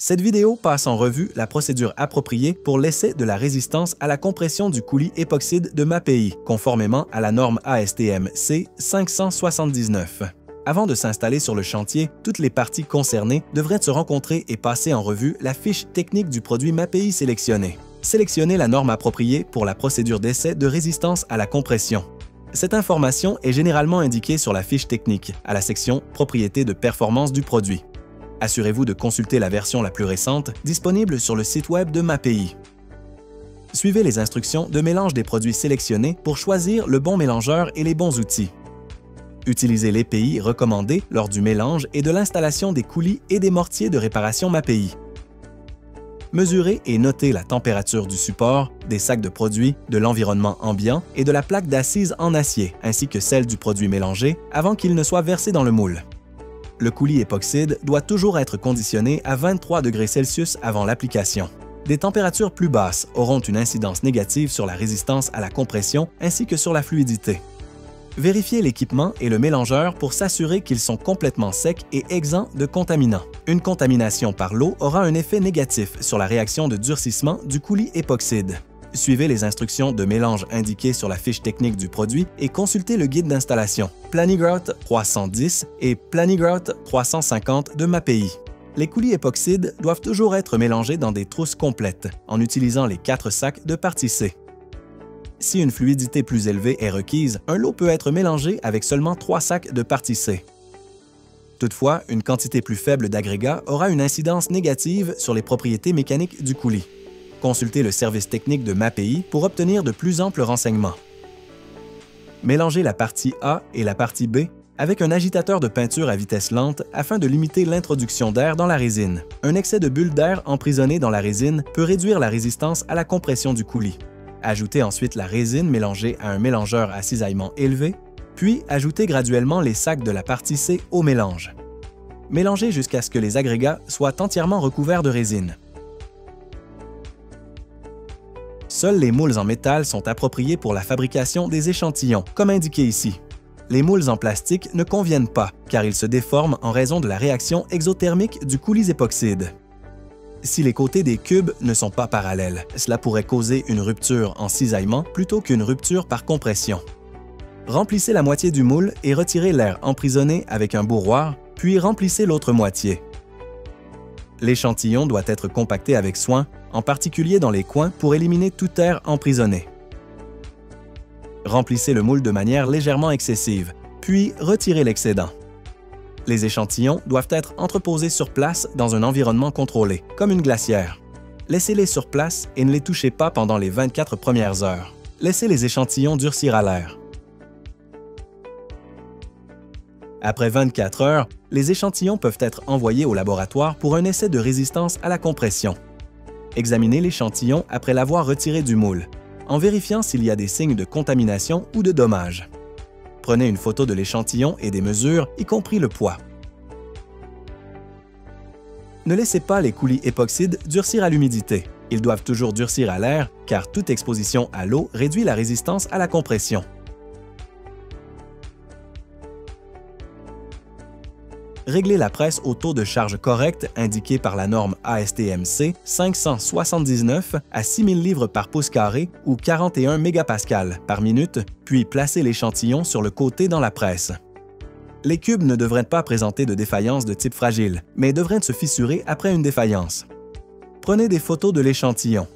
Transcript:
Cette vidéo passe en revue la procédure appropriée pour l'essai de la résistance à la compression du coulis époxyde de MAPI, conformément à la norme ASTM C 579. Avant de s'installer sur le chantier, toutes les parties concernées devraient se rencontrer et passer en revue la fiche technique du produit MAPI sélectionné. Sélectionnez la norme appropriée pour la procédure d'essai de résistance à la compression. Cette information est généralement indiquée sur la fiche technique, à la section « Propriétés de performance du produit ». Assurez-vous de consulter la version la plus récente, disponible sur le site web de MAPI. Suivez les instructions de mélange des produits sélectionnés pour choisir le bon mélangeur et les bons outils. Utilisez l'EPI recommandé lors du mélange et de l'installation des coulis et des mortiers de réparation MAPI. Mesurez et notez la température du support, des sacs de produits, de l'environnement ambiant et de la plaque d'assise en acier, ainsi que celle du produit mélangé, avant qu'il ne soit versé dans le moule. Le coulis époxyde doit toujours être conditionné à 23 degrés Celsius avant l'application. Des températures plus basses auront une incidence négative sur la résistance à la compression ainsi que sur la fluidité. Vérifiez l'équipement et le mélangeur pour s'assurer qu'ils sont complètement secs et exempts de contaminants. Une contamination par l'eau aura un effet négatif sur la réaction de durcissement du coulis époxyde. Suivez les instructions de mélange indiquées sur la fiche technique du produit et consultez le guide d'installation Planigrout 310 et Planigrout 350 de MAPI. Les coulis époxydes doivent toujours être mélangés dans des trousses complètes, en utilisant les 4 sacs de partie C. Si une fluidité plus élevée est requise, un lot peut être mélangé avec seulement 3 sacs de partie C. Toutefois, une quantité plus faible d'agrégat aura une incidence négative sur les propriétés mécaniques du coulis. Consultez le service technique de MAPI pour obtenir de plus amples renseignements. Mélangez la partie A et la partie B avec un agitateur de peinture à vitesse lente afin de limiter l'introduction d'air dans la résine. Un excès de bulles d'air emprisonnées dans la résine peut réduire la résistance à la compression du coulis. Ajoutez ensuite la résine mélangée à un mélangeur à cisaillement élevé, puis ajoutez graduellement les sacs de la partie C au mélange. Mélangez jusqu'à ce que les agrégats soient entièrement recouverts de résine. Seuls les moules en métal sont appropriés pour la fabrication des échantillons, comme indiqué ici. Les moules en plastique ne conviennent pas, car ils se déforment en raison de la réaction exothermique du coulis époxyde. Si les côtés des cubes ne sont pas parallèles, cela pourrait causer une rupture en cisaillement plutôt qu'une rupture par compression. Remplissez la moitié du moule et retirez l'air emprisonné avec un bouroir, puis remplissez l'autre moitié. L'échantillon doit être compacté avec soin, en particulier dans les coins pour éliminer tout air emprisonné. Remplissez le moule de manière légèrement excessive, puis retirez l'excédent. Les échantillons doivent être entreposés sur place dans un environnement contrôlé, comme une glacière. Laissez-les sur place et ne les touchez pas pendant les 24 premières heures. Laissez les échantillons durcir à l'air. Après 24 heures, les échantillons peuvent être envoyés au laboratoire pour un essai de résistance à la compression. Examinez l'échantillon après l'avoir retiré du moule, en vérifiant s'il y a des signes de contamination ou de dommages. Prenez une photo de l'échantillon et des mesures, y compris le poids. Ne laissez pas les coulis époxydes durcir à l'humidité. Ils doivent toujours durcir à l'air, car toute exposition à l'eau réduit la résistance à la compression. Réglez la presse au taux de charge correct indiqué par la norme ASTM C 579 à 6000 livres par pouce carré ou 41 mégapascales par minute, puis placez l'échantillon sur le côté dans la presse. Les cubes ne devraient pas présenter de défaillance de type fragile, mais devraient se fissurer après une défaillance. Prenez des photos de l'échantillon.